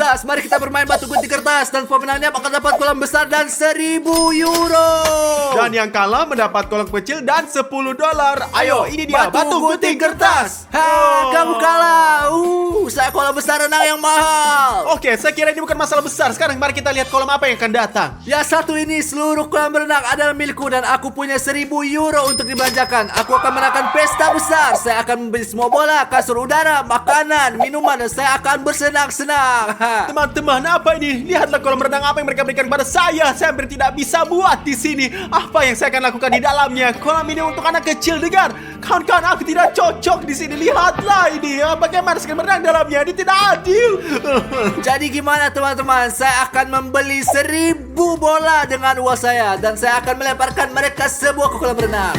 Stas, mari kita bermain batu gunting kertas dan pemenangnya akan dapat kolam besar dan 1.000 euro. Dan yang kalah mendapat kolam kecil dan $10. Ayo, ini dia batu gunting kertas. Kamu kalah. Saya kolam besar renang yang mahal. Oke, saya kira ini bukan masalah besar. Sekarang mari kita lihat kolam apa yang akan datang. Ya, satu ini seluruh kolam renang adalah milikku dan aku punya 1.000 euro untuk dibelanjakan. Aku akan mengadakan pesta besar. Saya akan membeli semua bola, kasur udara, makanan, minuman, dan saya akan bersenang-senang. Teman-teman, apa ini? Lihatlah kolam renang apa yang mereka berikan kepada saya. Saya hampir tidak bisa buat di sini. Apa yang saya akan lakukan di dalamnya? Kolam ini untuk anak kecil, dengar. Kawan-kawan, aku tidak cocok di sini. Lihatlah ini. Bagaimana saya berenang dalamnya? Ini tidak adil. Jadi gimana teman-teman? Saya akan membeli 1.000 bola dengan uang saya dan saya akan melemparkan mereka sebuah ke kolam renang.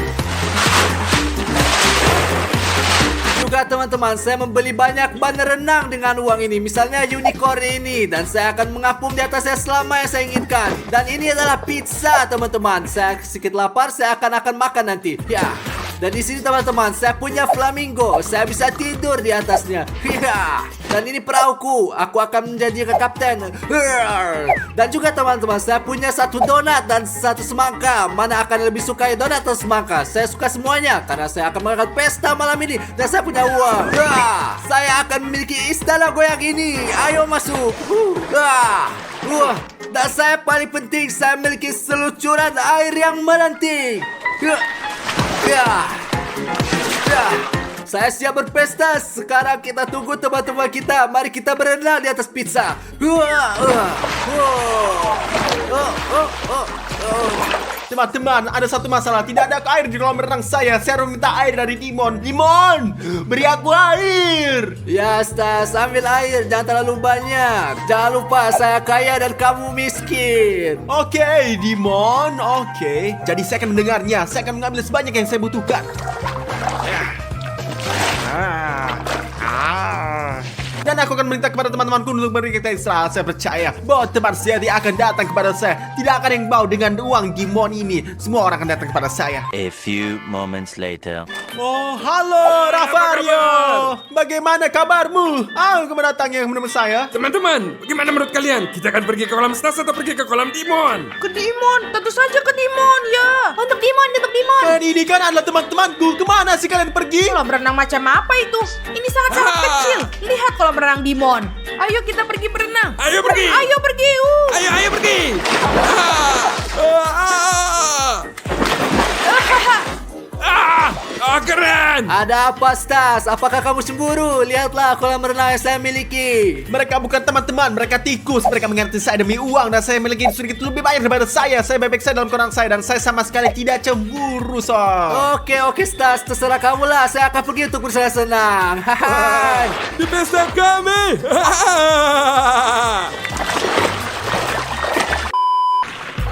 Juga teman-teman, saya membeli banyak ban renang dengan uang ini. Misalnya unicorn ini. Dan saya akan mengapung di atasnya selama yang saya inginkan. Dan ini adalah pizza teman-teman. Saya sedikit lapar, saya akan makan nanti. Ya. Dan di sini teman-teman, saya punya flamingo. Saya bisa tidur di atasnya. Ya. Dan ini perahuku. Aku akan menjadi kapten. Dan juga teman-teman, saya punya satu donat dan satu semangka. Mana akan lebih suka donat atau semangka? Saya suka semuanya karena saya akan melakukan pesta malam ini. Dan saya punya uang. Saya akan memiliki istana goyang ini. Ayo masuk. Dan saya paling penting, saya memiliki seluncuran air yang melenting. Saya siap berpesta. Sekarang kita tunggu teman-teman kita. Mari kita berenang di atas pizza. Teman-teman, ada satu masalah. Tidak ada air di kolam renang saya. Saya harus minta air dari Dimon. Dimon, beri aku air. Ya, Stas, ambil air. Jangan terlalu banyak. Jangan lupa, saya kaya dan kamu miskin. Oke, Dimon. Oke. Jadi saya akan mendengarnya. Saya akan mengambil sebanyak yang saya butuhkan. Dan aku akan minta kepada teman-temanku untuk memberi kita istirahat. Saya percaya bahwa teman sejati akan datang kepada saya. Tidak akan yang bau dengan uang Dimon ini. Semua orang akan datang kepada saya. A few moments later. Oh, halo Ravario. Bagaimana kabarmu? Kamu datang yang menemui saya. Teman-teman, bagaimana menurut kalian? Kita akan pergi ke kolam Stas atau pergi ke kolam Dimon? Ke Dimon, tentu saja ke Dimon ya. Untuk Dimon. Dan ini kan adalah teman-temanku. Kemana sih kalian pergi? Kolam renang macam apa itu? Ini sangat kecil. Lihat kolam renang Dimon. Ayo kita pergi berenang. Ayo pergi. Ayo pergi. Ayo pergi. Keren. Ada apa, Stas? Apakah kamu cemburu? Lihatlah kolam renang yang saya miliki. Mereka bukan teman-teman, mereka tikus. Mereka mengganti saya demi uang dan saya memiliki sedikit lebih banyak daripada saya. Saya bebek saya dalam kolam saya dan saya sama sekali tidak cemburu, Sob. Oke, Stas. Terserah kamu lah. Saya akan pergi untuk bersenang-senang. Di pesta kami.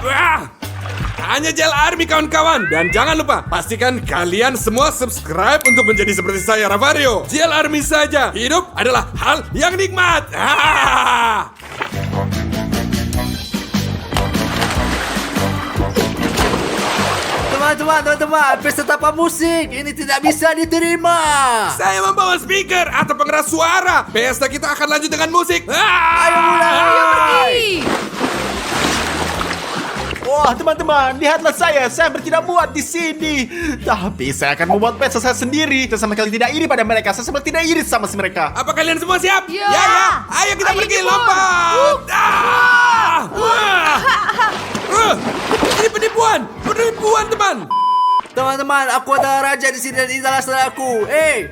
Wah. Hanya Jel Army kawan-kawan. Dan jangan lupa, pastikan kalian semua subscribe untuk menjadi seperti saya, Ravario. Jel Army saja. Hidup adalah hal yang nikmat. Teman-teman, pesta tanpa musik ini tidak bisa diterima. Saya membawa speaker atau pengeras suara. Pesta kita akan lanjut dengan musik. Ayo mulai. Wah, teman-teman, lihatlah saya tidak muat di sini. Tapi saya akan membuat pesta saya sendiri. Saya sama sekali tidak iri pada mereka. Saya sama tidak iri sama mereka. Apa kalian semua siap? Ya. Ayo kita pergi Dimon. lompat. Ini penipuan, teman. Teman-teman, aku adalah raja di sini dan inilah saudaraku.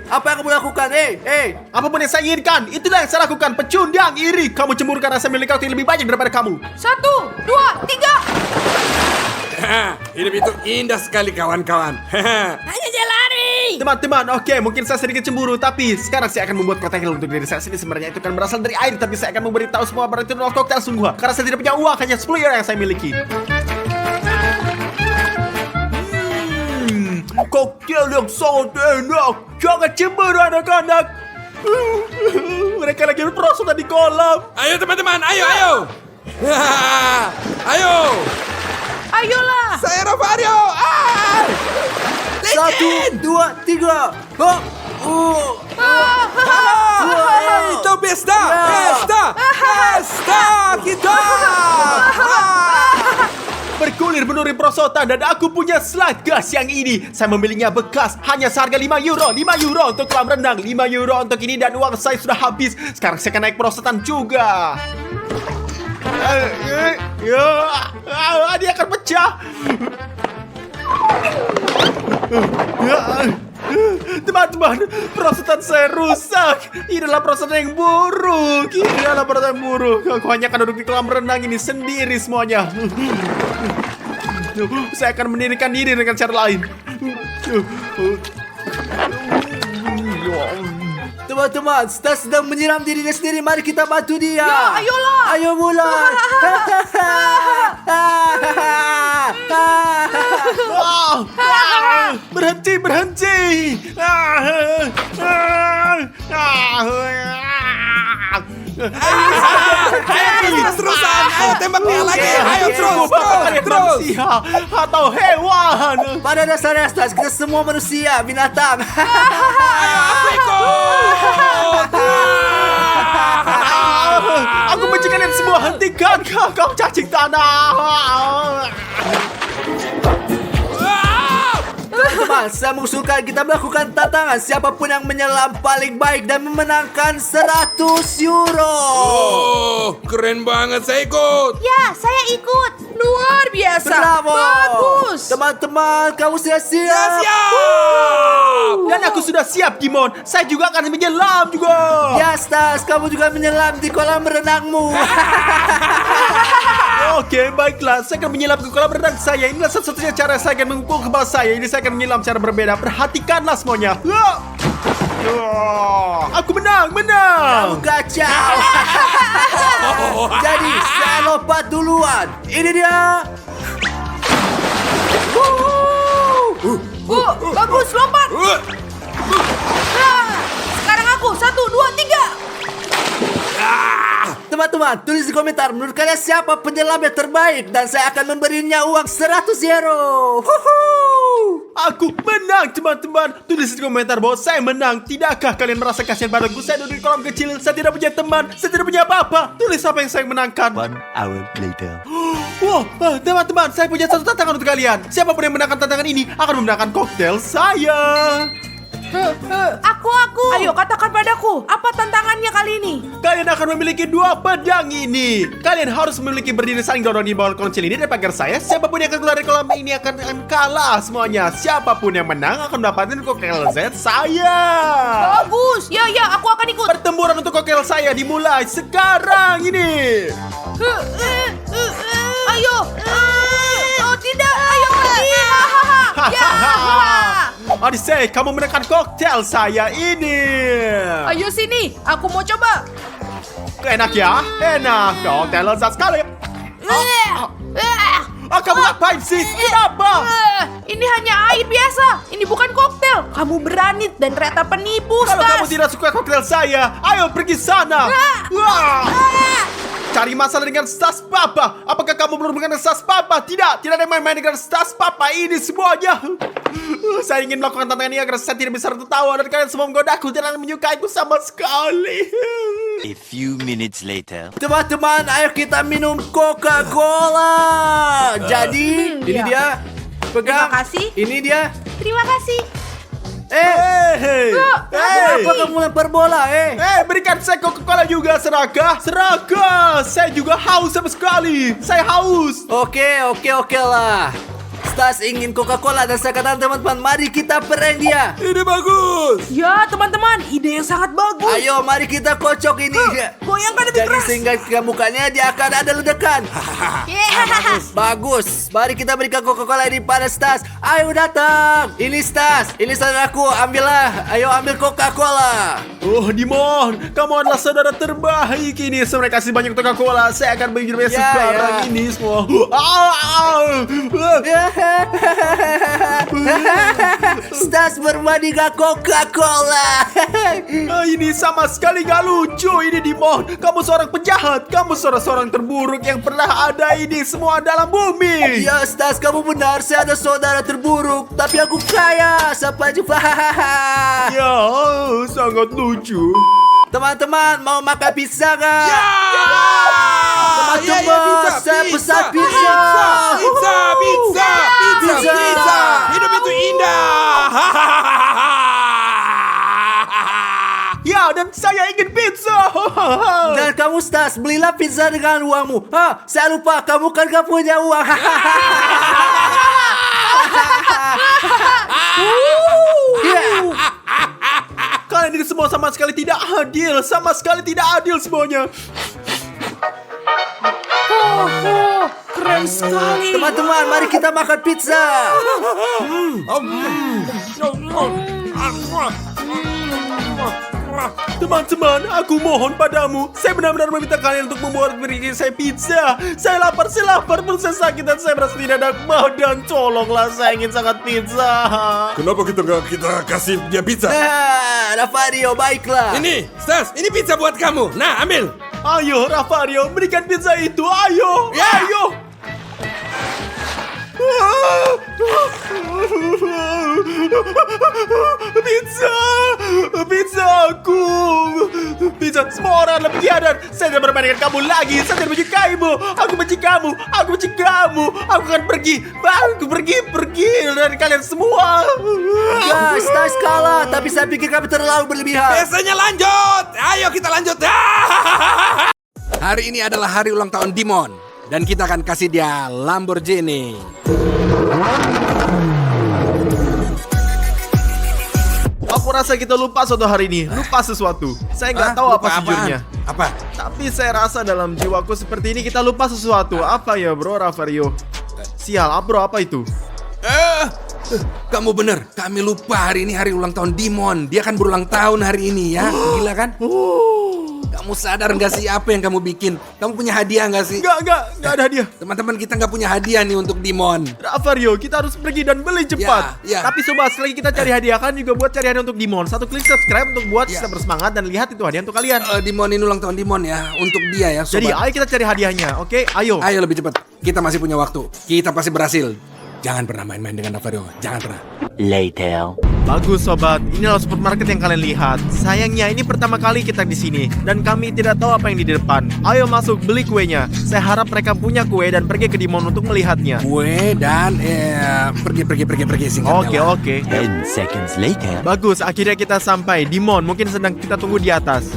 Apa yang kamu lakukan? Apapun yang saya inginkan, itulah yang saya lakukan. Pecundang, iri. Kamu cemburu karena saya memiliki waktu yang lebih banyak daripada kamu. 1, 2, 3. Hidup itu indah sekali, kawan-kawan. Hanya Jelari. Teman-teman, oke, mungkin saya sedikit cemburu, tapi sekarang saya akan membuat koktail untuk diri saya sendiri. Sebenarnya itu kan berasal dari air, tapi saya akan memberitahu semua barang itu adalah koktail sungguh. Karena saya tidak punya uang, hanya 10 euro yang saya miliki. Koktail yang sangat enak. Jangan cemburu anak-anak. Mereka lagi berproses di kolam. Ayo teman-teman, ayo. Ayo. Ayolah. Saya Ravario. 1, 2, 3. Itu pesta. kalori perosotan dan aku punya slide gas yang ini. Saya membelinya bekas hanya seharga 5 euro. 5 euro untuk kolam renang, 5 euro untuk ini dan uang saya sudah habis. Sekarang saya akan naik perosotan juga. Dia akan pecah. Teman-teman, perosotan saya rusak. Ini adalah perosotan yang buruk. Aku hanya akan duduk di kolam renang ini sendiri semuanya. Saya akan mendirikan diri dengan cara lain. Teman-teman, Stas sedang menyiram dirinya sendiri. Mari kita bantu dia. Ya, ayolah. Ayo mulai. Berhenti. Terus-terusan. Ayo tembak dia lagi. Ayo terus. Manusia atau hewan. Pada dasarnya Stas, kita semua manusia, binatang. Aku ikut. Aku benci kalian semua. Hentikan kau cacing tanah. Teman-teman, saya mengusulkan kita melakukan tantangan. Siapapun yang menyelam paling baik dan memenangkan 100 euro. Oh, keren banget. Saya ikut. Ya, saya ikut. Luar biasa. Bravo. Bagus. Teman-teman, kamu sudah siap? Siap. Dan aku sudah siap, Dimon. Saya juga akan menyelam juga. Ya, Stas, kamu juga menyelam di kolam renangmu. Oke, baiklah. Saya akan menyelam ke kolam renang saya. Inilah satu-satunya cara saya akan mengukur kepala saya. Ini saya akan menyelam cara berbeda. Perhatikanlah semuanya. Aku menang. Kamu kacau. Jadi, saya lompat duluan. Ini dia. Bagus, lompat. Sekarang aku. 1, 2, 3. Teman-teman, tulis di komentar menurut kalian siapa penyelam yang terbaik dan saya akan memberinya uang 100 euro. Aku menang, teman-teman. Tulis di komentar bahwa saya menang. Tidakkah kalian merasa kasihan padaku? Saya duduk di kolam kecil. Saya tidak punya teman. Saya tidak punya apa-apa. Tulis apa yang saya menangkan. 1 hour later. Wow, teman-teman, saya punya satu tantangan untuk kalian. Siapapun yang menangkan tantangan ini akan memenangkan koktail saya. Aku. Ayo, katakan padaku. Apa tantangannya kali ini? Kalian akan memiliki 2 pedang ini. Kalian harus memiliki berdiri saling dorong di bawah kolam kecil ini dan pagar saya. Siapapun yang akan keluar dari kolam ini akan kalah semuanya. Siapapun yang menang akan mendapatkan koktail Z saya. Bagus. Ya, aku akan ikut. Pertempuran untuk koktail saya dimulai sekarang ini. Ayo. Oh, tidak. Ayo pergi. Ya. Odyssey, kamu menekan koktail saya ini. Ayo sini. Aku mau coba. Enak ya? Enak. Koktail lezat sekali. Kamu ngapain sih? Kenapa? Ini hanya air biasa. Ini bukan koktail. Kamu berani dan ternyata penipu, Kalau kamu Stas. tidak suka koktail saya, ayo pergi sana. Wah. Cari masalah dengan Stas Papa. Apakah kamu belum dengan Stas Papa? Tidak ada yang main-main dengan Stas Papa ini semuanya. Saya ingin melakukan tantangan ini agar saya tidak bisa tertawa dan kalian semua menggodaku dan menyukaiku sama sekali. A few minutes later. Teman-teman, ayo kita minum Coca-Cola. Jadi, ini ya. dia. Pegang. Terima kasih. Ini dia. Terima kasih. Hey. Apa kamu lempar bola, Berikan saya Coca-Cola juga, Seraka. Saya juga haus sama sekali. Saya haus. Oke lah. Stas ingin Coca-Cola dan saya katakan teman-teman, mari kita prank dia. Ini bagus. Ya, teman-teman. Ide yang sangat bagus. Ayo, mari kita kocok ini. Goyangkan lebih Jadi keras. sehingga ke mukanya dia akan ada ledakan. Bagus. Mari kita berikan Coca-Cola ini pada Stas. Ayo datang. Ini Stas. Ini saudaraku. Ambillah. Ayo ambil Coca-Cola. Oh, Dimon, kamu adalah saudara terbaik ini. Terima kasih banyak Coca-Cola. Saya akan bagi sekarang ini semua. Stas berbanding Coca-Cola. Ini sama sekali gak lucu. Ini Dimon, kamu seorang penjahat. Kamu seorang terburuk yang pernah ada ini semua dalam bumi. Ya Stas, kamu benar. Saya ada saudara terburuk, tapi aku kaya. Sampai jumpa. Ya, sangat lucu. Teman-teman, mau makan pizza gak? Ya, Teman-teman, saya pesan pizza. Pizza. Dan kamu Stas, belilah pizza dengan uangmu. Saya lupa, kamu kan gak punya uang. Kalian ini semua sama sekali tidak adil. Sama sekali tidak adil semuanya. Keren sekali. Teman-teman, mari kita makan pizza. Teman-teman, aku mohon padamu. Saya benar-benar meminta kalian untuk beri saya pizza. Saya lapar, perut saya sakit dan saya merasa tidak ada mau. Dan tolonglah, saya ingin sangat pizza. Kenapa kita kasih dia pizza? Ravario, baiklah. Ini, Stas, ini pizza buat kamu. Nah, ambil. Ayo, Ravario, berikan pizza itu. Ayo, Ya. ayo. Pizza aku. Pizza, semua orang adalah pengkhianat. Saya tidak bermain dengan kamu lagi. Saya tidak menyukaimu. Aku benci kamu. Aku benci kamu. Aku akan pergi. Aku pergi dari kalian semua. Guys, Stas kalah, tapi saya pikir kami terlalu berlebihan. Biasanya lanjut. Ayo kita lanjut. Hari ini adalah hari ulang tahun Dimon. Dan kita akan kasih dia Lamborghini. Aku rasa kita lupa suatu hari ini. Lupa sesuatu. Saya nggak tahu apa Lupa sejujurnya. Apa? Tapi saya rasa dalam jiwaku seperti ini kita lupa sesuatu. Apa ya bro, Ravario? Sial, bro, apa itu? Kamu bener. Kami lupa hari ini hari ulang tahun Dimon. Dia kan berulang tahun hari ini ya. Gila kan? Kamu sadar nggak sih apa yang kamu bikin? Kamu punya hadiah nggak sih? Nggak ada hadiah. Teman-teman kita nggak punya hadiah nih untuk Dimon. Ravario, kita harus pergi dan beli cepat. Ya. Tapi sobat, selagi kita cari hadiah kan juga buat cari hadiah untuk Dimon. Satu klik subscribe untuk buat Ya. kita bersemangat dan lihat itu hadiah untuk kalian. Dimon ini ulang tahun Dimon ya. Untuk dia ya sobat. Jadi ayo kita cari hadiahnya, oke? Ayo. Ayo lebih cepat. Kita masih punya waktu. Kita pasti berhasil. Jangan pernah main-main dengan Ravario. Jangan pernah. Later. Bagus sobat, inilah supermarket yang kalian lihat. Sayangnya ini pertama kali kita di sini dan kami tidak tahu apa yang di depan. Ayo masuk beli kuenya. Saya harap mereka punya kue dan pergi ke Dimon untuk melihatnya. Kue dan pergi singkat. Oke. 10 seconds later. Bagus, akhirnya kita sampai. Dimon mungkin sedang kita tunggu di atas.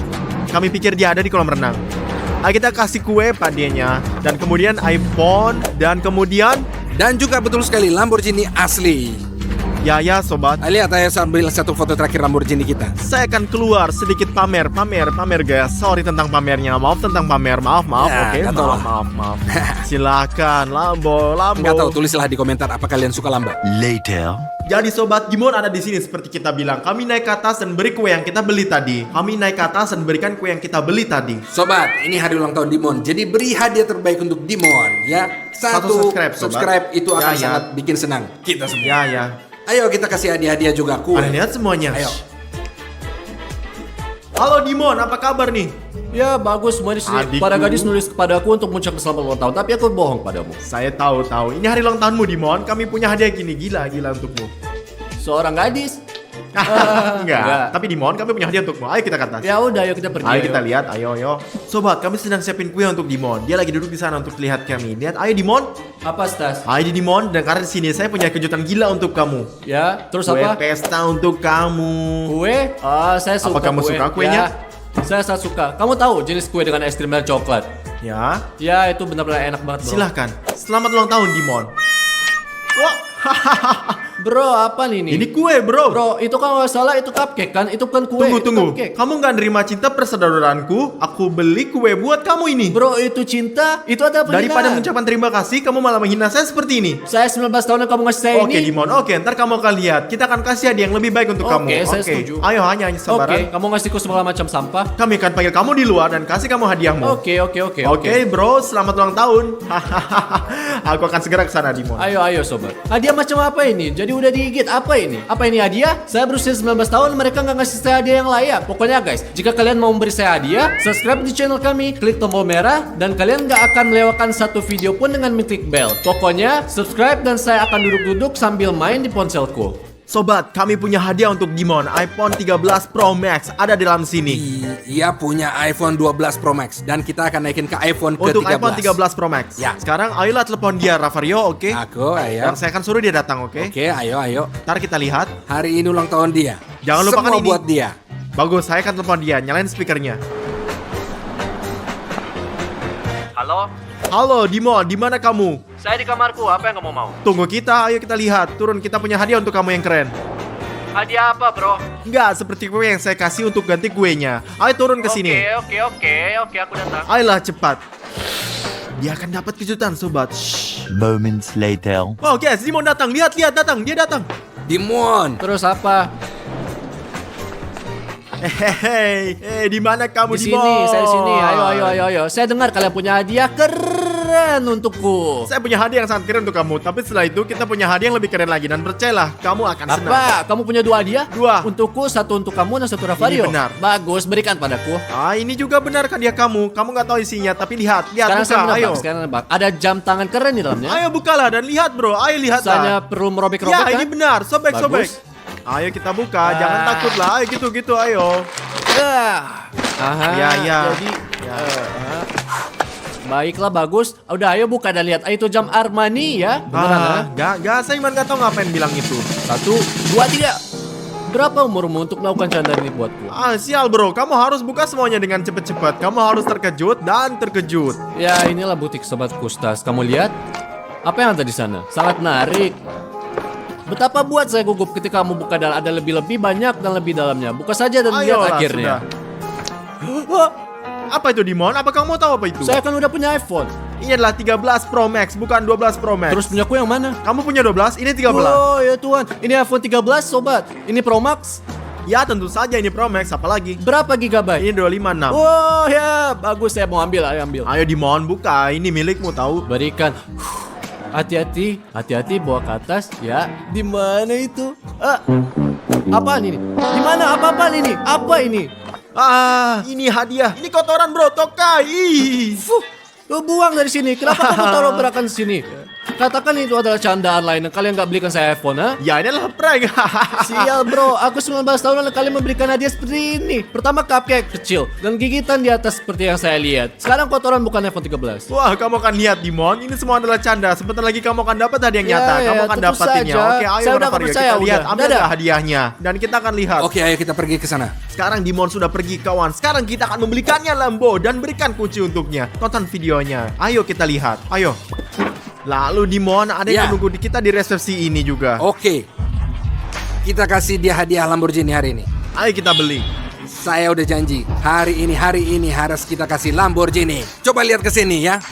Kami pikir dia ada di kolam renang. Ayo kita kasih kue padanya dan kemudian iPhone dan kemudian Dan juga betul sekali Lamborghini asli. ya sobat. Lihat ayo saya ambil satu foto terakhir Lamborghini kita. Saya akan keluar sedikit pamer guys. Sorry tentang pamernya. Maaf tentang pamer. Maaf. Ya, Oke. nggak tahu lah. Maaf. Silakan Lambo. Nggak tahu, tulislah di komentar apa kalian suka Lamba. Later. Jadi sobat, Dimon ada di sini seperti kita bilang. Kami naik ke atas dan beri kue yang kita beli tadi. Kami naik ke atas dan berikan kue yang kita beli tadi. Sobat, ini hari ulang tahun Dimon. Jadi beri hadiah terbaik untuk Dimon ya. Satu subscribe, sobat. subscribe itu akan Ya. sangat bikin senang kita semua. Ya. Ayo kita kasih hadiah-hadiah juga kue. Kalian lihat semuanya. Ayo. Halo Dimon, apa kabar nih? Ya bagus, semua di sini. Adikku. Para gadis nulis kepadaku untuk mengucapkan selamat ulang tahun, tapi aku bohong padamu. Saya tahu. Ini hari ulang tahunmu Dimon. Kami punya hadiah gini, gila untukmu. Seorang gadis. Enggak. Tapi Dimon, kami punya hadiah untukmu. Ayo kita ke atas. Ya udah, ayo kita pergi. Ayo kita lihat, ayo. Sobat, kami sedang siapin kue untuk Dimon. Dia lagi duduk di sana untuk lihat kami. Lihat, ayo Dimon. Apa Stas? Ayo Dimon, dan karena di sini saya punya kejutan gila untuk kamu. Ya, terus Kue apa? pesta untuk kamu. Kue? Saya suka Apa kamu kue. suka kuenya? Ya, saya sangat suka. Kamu tahu jenis kue dengan es krim dan coklat? Ya, Ya, itu benar-benar enak banget, bro. silahkan. Selamat ulang tahun Dimon. Wah, Bro, apa nih ini? ini kue bro. Bro, itu kan nggak salah, itu cupcake kan? Itu bukan kue. itu Tunggu. cupcake. Kamu nggak nerima cinta persaudaraanku? Aku beli kue buat kamu ini. Bro, itu cinta? Itu ada penghinaan. Daripada mengucapkan terima kasih, kamu malah menghina saya seperti ini. Saya 19 tahun dan kamu ngasih saya Oke ini. Dimon, oke, ntar kamu akan lihat. Kita akan kasih hadiah yang lebih baik untuk kamu. Oke, saya setuju. Ayo hanya Oke, sabaran. kamu ngasihku segala macam sampah. Kami akan panggil kamu di luar dan kasih kamu hadiahmu. Oke. Oke, bro, selamat ulang tahun. Aku akan segera ke sana, Dimon. Ayo sobat. Hadiah macam apa ini? Jadi udah digigit. Apa ini? Apa ini hadiah? Saya berusia 19 tahun, mereka nggak ngasih saya hadiah yang layak. Pokoknya guys, jika kalian mau memberi saya hadiah, subscribe di channel kami, klik tombol merah, dan kalian nggak akan melewatkan satu video pun dengan mengklik bell. Pokoknya subscribe dan saya akan duduk-duduk sambil main di ponselku. Sobat, kami punya hadiah untuk Dimon. iPhone 13 Pro Max ada di dalam sini. Ia punya iPhone 12 Pro Max dan kita akan naikin ke iPhone ke-13. Untuk iPhone 13 Pro Max. Ya. Sekarang ayolah telepon dia, Ravario, oke? Aku, ayo. Dan saya akan suruh dia datang, oke? Oke, ayo. Ntar kita lihat. Hari ini ulang tahun dia. Jangan lupakan Semua ini. buat dia. Bagus, saya akan telepon dia. Nyalain speakernya. Halo? Halo, Dimon, di mana kamu? Saya di kamarku, apa yang kamu mau? Tunggu kita, ayo kita lihat. Turun, kita punya hadiah untuk kamu yang keren. Hadiah apa, bro? Enggak, seperti kue yang saya kasih untuk ganti kuenya. Ayo turun ke sini. Oke, aku datang. Ayolah, cepat. Dia akan dapat kejutan, sobat. Shh. Moments later. Oh, guys, Dimon datang. Lihat, datang. Dia datang. Dimon, Terus apa? Hehehe, di mana kamu, Di Dimon? sini, saya di sini. Ayo. Saya dengar kalian punya hadiah keren untukku. Saya punya hadiah yang sangat keren untuk kamu. Tapi setelah itu kita punya hadiah yang lebih keren lagi. Dan percayalah, kamu akan senang. Apa? Kamu punya 2 hadiah? 2. Untukku, 1 untuk kamu dan 1 Ravario. Ini benar. Bagus, berikan padaku. Ini juga benar hadiah kamu. Kamu nggak tahu isinya, tapi lihat, Sekarang saya buka, menebak, ayo. sekarang menebak. Ada jam tangan keren di dalamnya. Ayo bukalah dan lihat, bro. Ayo lihat. Saya perlu merobek-robek Ya, kan? ini benar. Sobek. Bagus. Ayo kita buka. Jangan takut lah. Ayo gitu, ayo. Aha, Ya. Jadi, baiklah, bagus. Udah, ayo buka dan lihat. Itu jam Armani ya. Beneran ha? Gak, saya emang gak tau ngapain bilang itu. 1, 2, 3. Berapa umurmu untuk melakukan canda ini buatku? Sial bro, kamu harus buka semuanya dengan cepat-cepat. Kamu harus terkejut dan terkejut. Ya, inilah butik Sobat Kustas. Kamu lihat? Apa yang ada di sana? Sangat menarik. Betapa buat saya gugup ketika kamu buka dan ada lebih-lebih banyak dan lebih dalamnya. Buka saja dan lihat Ayolah, akhirnya. sudah. Apa itu, Dimon? Apa kamu mau tahu apa itu? Saya kan udah punya iPhone. Ini adalah 13 Pro Max, bukan 12 Pro Max. Terus punyaku yang mana? Kamu punya 12, ini 13. Oh ya Tuhan, ini iPhone 13 sobat. Ini Pro Max. Ya tentu saja ini Pro Max, apalagi. Berapa gigabyte? Ini 256. Oh ya, bagus, saya mau ambil, ayo ambil. Ayo Dimon, buka. Ini milikmu tahu. Berikan. Hati-hati bawa ke atas ya. Di mana itu? Apaan ini? Di mana? Apa ini? Apa ini? Ini hadiah. Ini kotoran bro, tokai. Ih. Lo buang dari sini. Kenapa kamu taruh berakan sini? Katakan itu adalah candaan lain dan kalian gak belikan saya iPhone, ha? Ya ini adalah prank. Sial bro, aku 19 tahun lalu kalian memberikan hadiah seperti ini. Pertama cupcake kecil dan gigitan di atas seperti yang saya lihat. Sekarang kotoran bukan iPhone 13. Wah, kamu akan lihat Dimon, ini semua adalah canda. Sebentar lagi kamu akan dapat hadiah yang Ya, nyata. ya, Kamu akan tentu dapatinnya. saja. Oke, ayo Saya udah Ravario, percaya, kita lihat. udah. Ambil Dadah. hadiahnya dan kita akan lihat. oke ayo kita pergi ke sana. Sekarang Dimon sudah pergi kawan. Sekarang kita akan membelikannya Lambo dan berikan kunci untuknya. Tonton videonya. Ayo kita lihat. Ayo. Lalu Dimon ada Ya. yang menunggu kita di resepsi ini juga. Oke, kita kasih dia hadiah Lamborghini hari ini. Ayo kita beli. Saya udah janji, hari ini harus kita kasih Lamborghini. Coba lihat ke sini ya.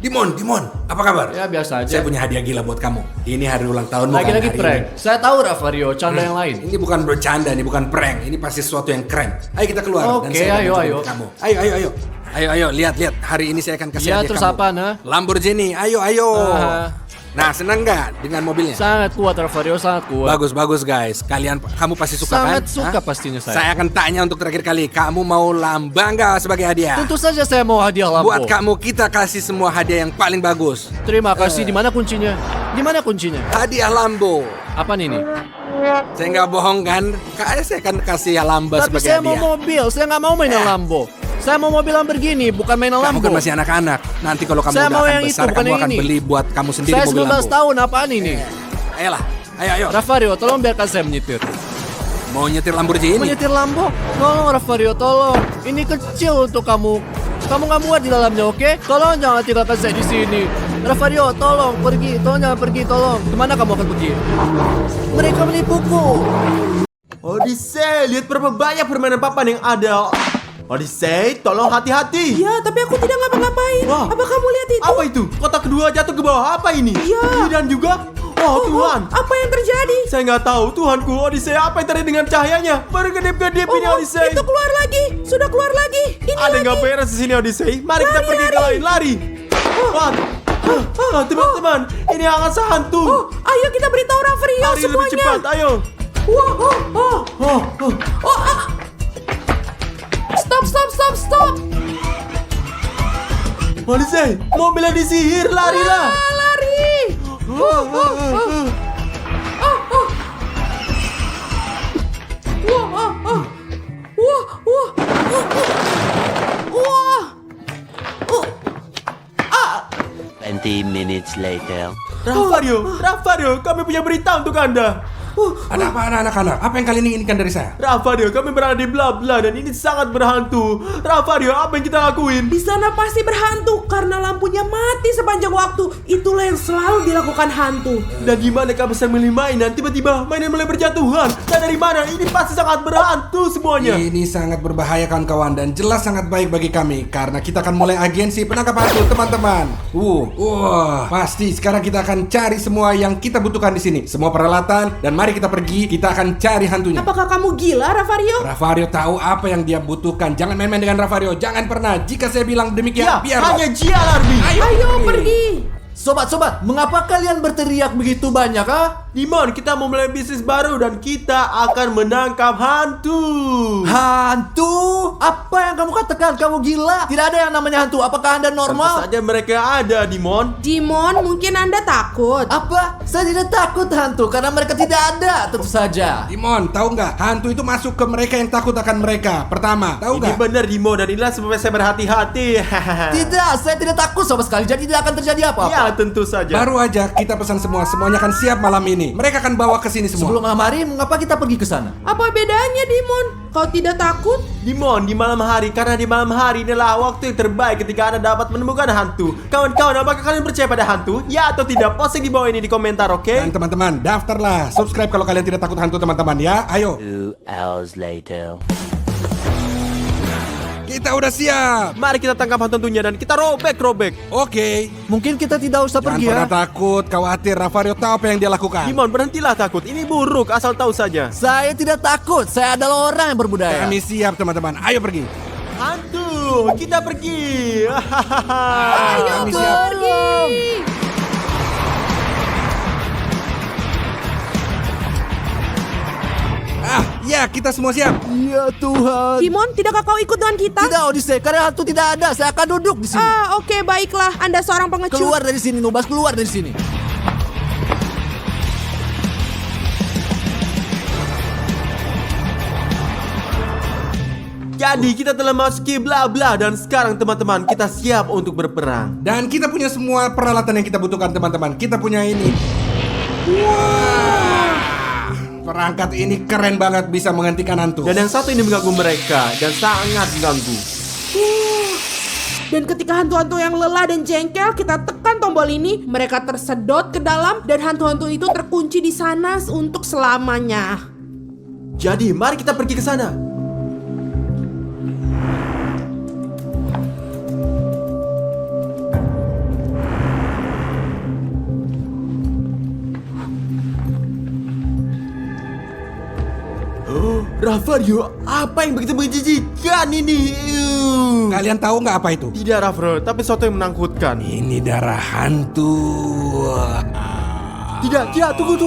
Dimon, apa kabar? Ya biasa aja. Saya punya hadiah gila buat kamu. Ini hari ulang tahunmu kan Lagi-lagi hari prank. ini. Saya tahu Ravario, canda yang lain. Ini bukan bercanda, ini bukan prank. Ini pasti sesuatu yang keren. Ayo kita keluar dan Oke, saya akan ayo, tunjukin ayo. ke kamu. Ayo, lihat. Hari ini saya akan kasih Ya, hadiah terus kamu. apa, nah? Lamborghini, ayo. Nah, senang nggak dengan mobilnya? Sangat kuat Ravario, sangat kuat. Bagus guys. Kamu pasti suka Sangat kan? suka Hah? pastinya saya. Saya akan tanya untuk terakhir kali. Kamu mau lambang nggak sebagai hadiah? Tentu saja saya mau hadiah Lambo. Buat kamu kita kasih semua hadiah yang paling bagus. Terima kasih. Di mana kuncinya? Di mana kuncinya? Hadiah Lambo. Apa ini? Saya nggak bohong kan? Saya akan kasih Lambo Tapi sebagai saya hadiah. mau mobil. Saya nggak mau mainan Lambo. Saya mau mobil Lamborghini, bukan mainan Kamu Lambo. kan masih anak-anak. Nanti kalau kamu Saya udah mau akan yang besar, itu, bukan kamu yang akan ini. beli buat kamu sendiri Saya mobil 19 Lambo. tahun, apaan ini? Ayolah, ayo. Ravario, tolong biarkan saya menyetir. Mau nyetir Lamborghini? Menyetir Lambo? Tolong Ravario, tolong. Ini kecil untuk kamu. Kamu nggak muat di dalamnya, oke? Tolong jangan tinggalkan saya di sini. Ravario, tolong pergi. Tolong jangan pergi, tolong. Kemana kamu akan pergi? Mereka menipuku. Odyssey, lihat berapa banyak permainan papan yang ada. Odyssey, tolong hati-hati. Ya, tapi aku tidak ngapa-ngapain. Wah. Apa kamu lihat itu? Apa itu? Kotak kedua jatuh ke bawah. Apa ini? Iya. Dan juga, oh Tuhan. Apa yang terjadi? Saya nggak tahu, Tuhanku. Odyssey, apa yang terjadi dengan cahayanya? Berkedip-kedip ini Odyssey. Itu keluar lagi. Sudah keluar lagi. Ini Ada yang lagi. nggak beres di sini Odyssey. Mari kita Lari, pergi ke lari. lain. Lari. Teman-teman, ini akan hantu. Oh, ayo kita beritahu Ravario Lari semuanya. lebih cepat, ayo. Stop. Odyssey, mobilnya disihir, larilah. Lari. Wah. 20 minutes later. Ravario, kami punya berita untuk Anda. Ada apa anak-anak? Apa yang kalian inginkan dari saya? Ravario, kami berada di bla bla dan ini sangat berhantu. Ravario, apa yang kita lakuin? Di sana pasti berhantu karena lampunya mati sepanjang waktu. Itulah yang selalu dilakukan hantu. Dan gimana kami sedang milih mainan, tiba-tiba mainan mulai berjatuhan. Dan dari mana? Ini pasti sangat berhantu semuanya. Ini sangat berbahaya kawan-kawan dan jelas sangat baik bagi kami karena kita akan mulai agensi penangkap hantu teman-teman. Wah, pasti sekarang kita akan cari semua yang kita butuhkan di sini, semua peralatan dan mari kita pergi. Kita akan cari hantunya. Apakah kamu gila, Ravario? Ravario tahu apa yang dia butuhkan. Jangan main-main dengan Ravario. Jangan pernah. Jika saya bilang demikian, Ya, biarlah. hanya JL Army. Ayo pergi. Sobat-sobat, mengapa kalian berteriak begitu banyak, Dimon, kita mau mulai bisnis baru dan kita akan menangkap hantu. Hantu? Apa yang kamu katakan? Kamu gila? Tidak ada yang namanya hantu. Apakah Anda Tentu normal? saja mereka ada, Dimon. Dimon, mungkin Anda takut. Apa? Saya tidak takut hantu karena mereka tidak ada, tentu saja. Dimon, tahu nggak? Hantu itu masuk ke mereka yang takut akan mereka. Pertama, tahu Ini nggak? benar, Dimon, dan inilah sebabnya saya berhati-hati. Tidak, saya tidak takut sama sekali. Jadi tidak akan terjadi apa-apa. Ya, tentu saja. Baru aja kita pesan semua. Semuanya akan siap malam ini. Mereka akan bawa ke sini semua. Sebelum malam hari, mengapa kita pergi ke sana? Apa bedanya, Dimon? Kau tidak takut? Dimon, di malam hari, karena di malam hari inilah waktu yang terbaik ketika Anda dapat menemukan hantu. Kawan-kawan, apakah kalian percaya pada hantu? Ya atau tidak? Posting di bawah ini di komentar, oke? Dan teman-teman, daftarlah. Subscribe kalau kalian tidak takut hantu teman-teman ya. Ayo. 2 hours later. Kita udah siap. Mari kita tangkap hantunya dan kita robek-robek. Oke. Mungkin kita tidak usah Jangan pergi pernah ya. takut, khawatir. Ravario tahu apa yang dia lakukan. Dimon, berhentilah takut. Ini buruk, asal tahu saja. Saya tidak takut. Saya adalah orang yang berbudaya. Kami siap teman-teman. Ayo pergi. Hantu, kita pergi. Ayo kami siap. pergi. Ya kita semua siap. Ya Tuhan. Dimon, tidakkah kau ikut dengan kita? Tidak, Odyssey. Karena hantu tidak ada. Saya akan duduk di sini. Oke, baiklah. Anda seorang pengecut. Keluar dari sini, Nubas. Keluar dari sini. Jadi kita telah masuki bla bla dan sekarang teman-teman kita siap untuk berperang. Dan kita punya semua peralatan yang kita butuhkan teman-teman. Kita punya ini. Wah. Perangkat ini keren banget bisa menghentikan hantu. Dan yang satu ini mengganggu mereka dan sangat mengganggu. Dan ketika hantu-hantu yang lelah dan jengkel, kita tekan tombol ini, mereka tersedot ke dalam dan hantu-hantu itu terkunci di sana untuk selamanya. Jadi mari kita pergi ke sana. Ravario, apa yang begitu menjijikan ini? Kalian tahu nggak apa itu? Tidak, Ravario, tapi sesuatu yang menakutkan. Ini darah hantu. Tidak, tunggu.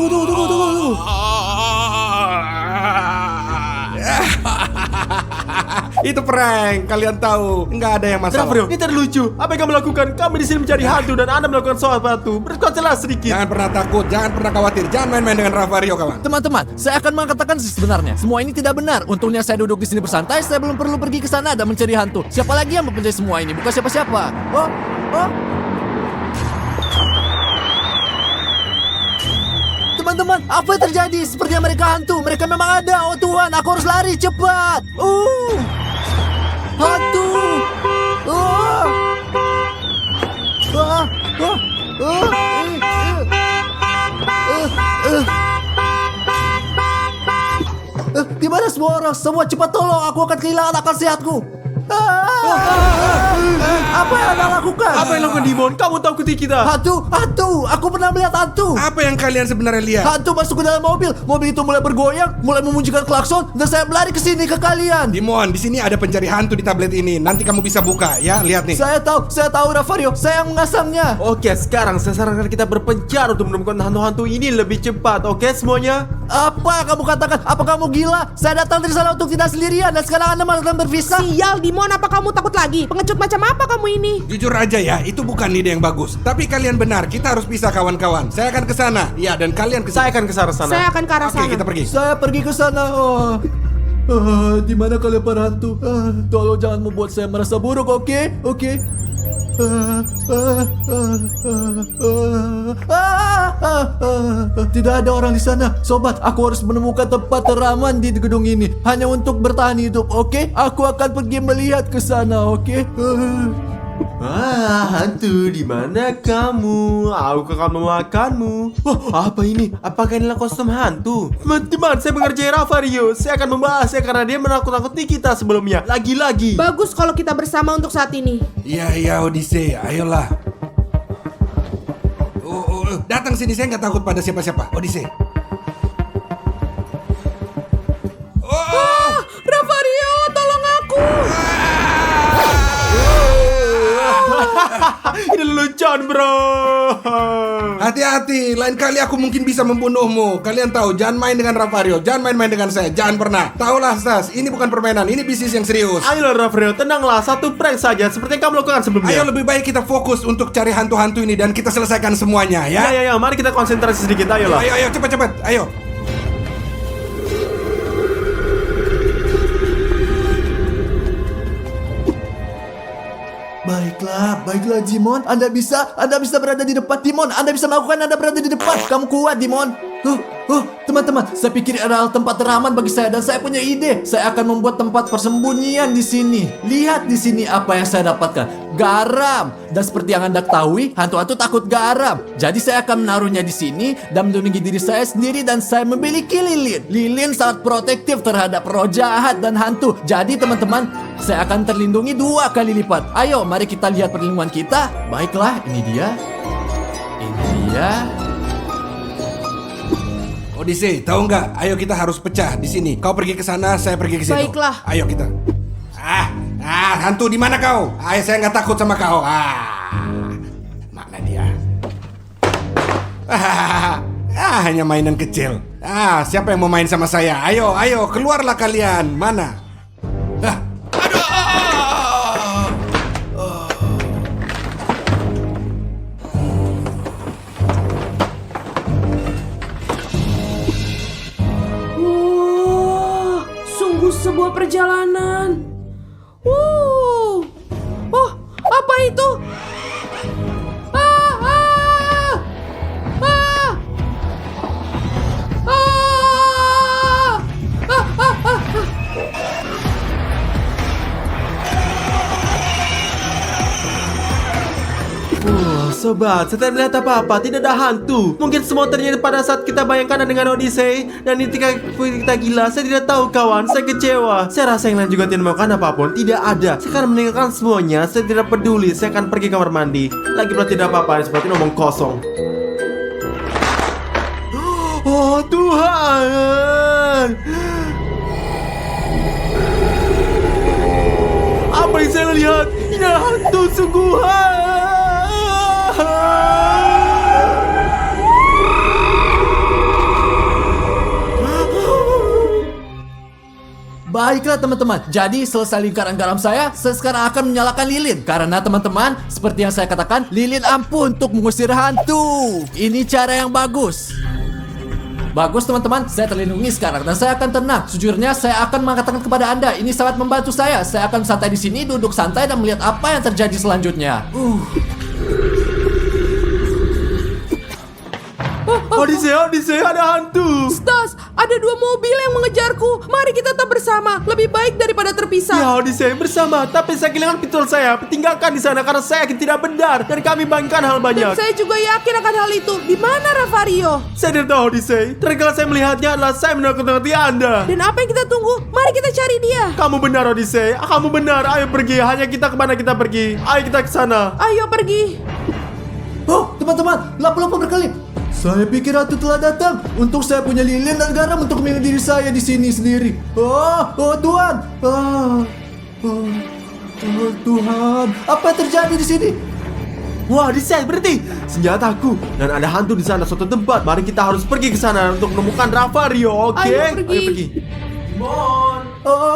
Itu prank, kalian tahu. Nggak ada yang masalah. Ravario, ini terlucu. Apa yang kamu lakukan? Kami di sini mencari hantu dan Anda melakukan sesuatu. Berkuatlah sedikit. Jangan pernah takut, jangan pernah khawatir. Jangan main-main dengan Ravario, kawan. Teman-teman, saya akan mengatakan sebenarnya. Semua ini tidak benar. Untungnya saya duduk di sini bersantai. Saya belum perlu pergi ke sana dan mencari hantu. Siapa lagi yang mempunyai semua ini? Bukan siapa-siapa. Oh. Teman-teman, apa yang terjadi? Sepertinya mereka hantu. Mereka memang ada. Oh Tuhan, aku harus lari cepat. Hantu. Di mana semua orang? Semua cepat tolong. Aku akan kehilangan akal sehatku. Apa yang Anda lakukan? Apa yang lakukan Dimon? Kamu takuti kita. Hantu. Aku pernah melihat hantu. Apa yang kalian sebenarnya lihat? Hantu masuk ke dalam mobil. Mobil itu mulai bergoyang, mulai memunculkan klakson, dan saya berlari ke sini ke kalian. Dimon, di sini ada pencari hantu di tablet ini. Nanti kamu bisa buka ya. Lihat nih. Saya tahu Ravario. Saya yang mengasangnya. Oke, sekarang saya sarankan kita berpencar untuk menemukan hantu-hantu ini lebih cepat. Oke, semuanya? Apa yang kamu katakan? Apa kamu gila? Saya datang dari sana untuk tidak sendirian dan sekarang Anda malah berpisah. Sial, Dimon, apa kamu takut lagi? Pengecut macam apa kamu ini? Jujur aja ya, itu bukan ide yang bagus. Tapi kalian benar, kita harus pisah kawan-kawan. Saya akan ke sana. Ya, dan kalian ke Saya sana. akan ke sana. Saya akan ke arah Oke, sana. kita pergi. Saya pergi ke sana. Di mana kalian para hantu? Tolong jangan membuat saya merasa buruk, oke? Oke. Tidak ada orang di sana. Sobat, aku harus menemukan tempat teraman di gedung ini hanya untuk bertahan hidup, oke? Aku akan pergi melihat ke sana, oke? Hantu, di mana kamu? Aku akan memakanmu. Oh, apa ini? Apakah inilah kostum hantu? Teman-teman, saya mengerjai Ravario. Saya akan membahasnya karena dia menakut-nakuti kita sebelumnya. Lagi-lagi. Bagus kalau kita bersama untuk saat ini. Iya, Odyssey, ayolah. Datang sini, saya nggak takut pada siapa-siapa. Odyssey. Ravario, tolong aku. Ini lelucon, bro. Hati-hati, lain kali aku mungkin bisa membunuhmu. Kalian tahu, jangan main dengan Ravario, jangan main-main dengan saya, jangan pernah. Taulah, Stas, ini bukan permainan, ini bisnis yang serius. Ayolah, Ravario, tenanglah. Satu prank saja, seperti yang kamu lakukan sebelumnya. Ayo lebih baik kita fokus untuk cari hantu-hantu ini dan kita selesaikan semuanya, ya. Ya, mari kita konsentrasi sedikit, ayolah. Ayo, cepat, ayo. Baiklah Dimon, Anda bisa berada di depan Dimon, Anda bisa melakukan, Anda berada di depan, kamu kuat Dimon. Teman-teman, saya pikir adalah tempat teraman bagi saya dan saya punya ide. Saya akan membuat tempat persembunyian di sini. Lihat di sini apa yang saya dapatkan. Garam. Dan seperti yang Anda ketahui, hantu-hantu takut garam. Jadi saya akan menaruhnya di sini dan melindungi diri saya sendiri dan saya memiliki lilin. Lilin sangat protektif terhadap roh jahat dan hantu. Jadi teman-teman, saya akan terlindungi 2 kali lipat. Ayo, mari kita lihat perlindungan kita. Baiklah, ini dia. Odyssey, tahu nggak? Ayo kita harus pecah di sini. Kau pergi ke sana, saya pergi ke situ. Baiklah. Ayo kita. Hantu di mana kau? Ayo, saya nggak takut sama kau. Mana dia? Hanya mainan kecil. Siapa yang mau main sama saya? Ayo, keluarlah kalian. Mana? Sebuah perjalanan. Oh, apa itu? Sobat, saya tidak melihat apa-apa, tidak ada hantu. Mungkin semua terjadi pada saat kita bayangkan dengan Odyssey. Dan ketika kita gila, saya tidak tahu kawan, saya kecewa. Saya rasa yang lain juga tidak melakukan apapun, tidak ada. Saya akan meninggalkan semuanya, saya tidak peduli. Saya akan pergi kamar mandi. Lagi pula tidak apa-apa, seperti ngomong kosong. Oh Tuhan, apa yang saya lihat? Ini adalah hantu sungguhan. Baiklah teman-teman, jadi selesai lingkaran garam saya sekarang akan menyalakan lilin. Karena teman-teman, seperti yang saya katakan, lilin ampuh untuk mengusir hantu. Ini cara yang bagus. Bagus teman-teman, saya terlindungi sekarang dan saya akan tenang. Sejujurnya saya akan mengatakan kepada Anda, ini sangat membantu saya. Saya akan santai di sini, duduk santai dan melihat apa yang terjadi selanjutnya. Odyssey, ada hantu. Stas, ada 2 mobil yang mengejarku. Mari kita tetap bersama. Lebih baik daripada terpisah. Ya Odyssey, bersama. Tapi saya kehilangan pistol saya. Tinggalkan di sana karena saya yakin tidak benar. Dan kami banggakan hal Dan banyak. saya juga yakin akan hal itu. Di mana Ravario? Saya tidak tahu Odyssey. Terakhir kali saya melihatnya adalah saya menakut-nakuti Anda. Dan apa yang kita tunggu? Mari kita cari dia. Kamu benar Odyssey. Kamu benar. Ayo pergi. Hanya kita kemana kita pergi. Ayo kita ke sana. Ayo pergi. Oh teman-teman, lampu-lampu berkelip. Saya pikir ratu telah datang. Untuk saya punya lilin dan garam untuk melindungi diri saya di sini sendiri. Oh Tuhan. Tuhan, apa yang terjadi di sini? Wah, Odyssey, berhenti. Senjataku. Dan ada hantu di sana suatu tempat. Mari kita harus pergi ke sana untuk menemukan Ravario, oke? Ayo pergi.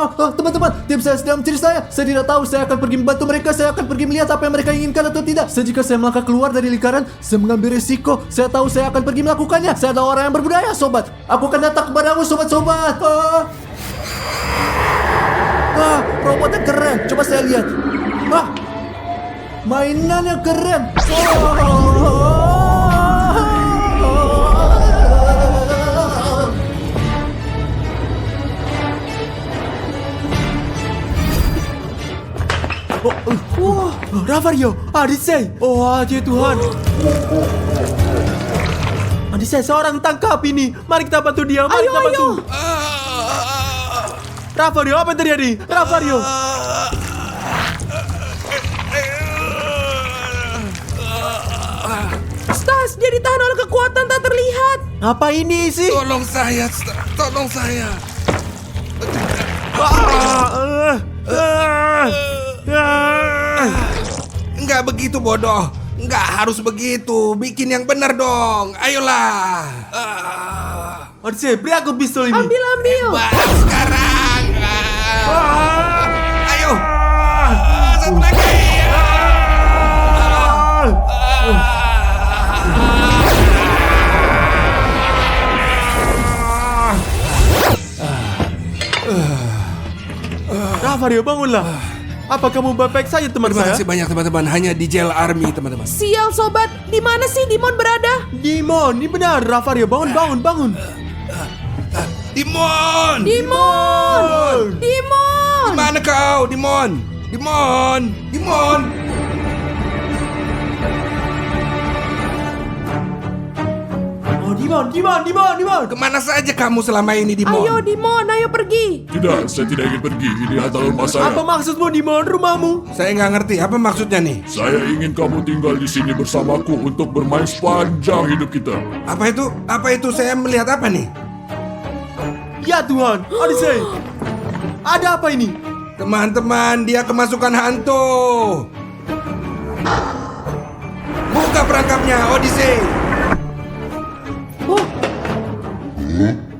Teman-teman, tim saya sedang mencari saya. Saya tidak tahu, saya akan pergi membantu mereka. Saya akan pergi melihat apa yang mereka inginkan atau tidak. Jika saya melangkah keluar dari lingkaran, saya mengambil risiko. Saya tahu saya akan pergi melakukannya. Saya adalah orang yang berbudaya, sobat. Aku akan datang kepadamu, sobat-sobat. Robot yang keren. Coba saya lihat. mainan yang keren. Ravario, Adisei. Oh, aja Tuhan. Adisei, seorang tangkap ini. Mari kita bantu dia. Mari kita bantu. Ravario, apa yang terjadi? Ravario. Stas, dia ditahan oleh kekuatan tak terlihat. Apa ini sih? Tolong saya, tolong saya. Enggak begitu bodoh. Enggak harus begitu. Bikin yang benar dong. Ayolah. Adisei, beri aku pistol ini. Ambil. Wah, sekarang. Ayo. Satu lagi. Ravario, bangunlah. Apa kamu baik-baik saja, teman Terima saya? kasih banyak teman-teman. Hanya di Jail Army teman-teman. Sial sobat, di mana sih Dimon berada? Dimon, ini benar. Ravario, bangun. Dimon. Dimon! Mana kau, Dimon? Dimon. Oh, Dimon. Kemana saja kamu selama ini, Dimon? Ayo Dimon, ayo pergi. Tidak, saya tidak ingin pergi. Ini adalah rumah saya. Apa maksudmu, Dimon? Rumahmu? Saya nggak ngerti. Apa maksudnya nih? Saya ingin kamu tinggal di sini bersamaku untuk bermain sepanjang hidup kita. Apa itu? Apa itu? Saya melihat apa nih? Ya Tuhan, Adisei. Ada apa ini? Teman-teman, dia kemasukan hantu. Buka perangkapnya, Odyssey.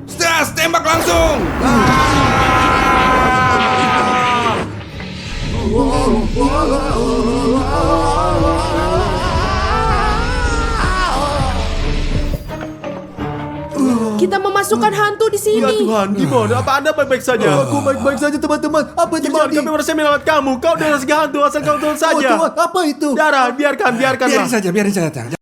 Stas, tembak langsung. Kita memasukkan hantu di sini. Ya Tuhan, Dimon, apa Anda baik-baik saja? Aku baik-baik saja teman-teman. Apa yang Dimon, terjadi? kami merasa melawat kamu. Kau adalah hantu asal kau turun Oh saja. Tuhan, apa itu? Darah, biarkanlah. Biarin saja.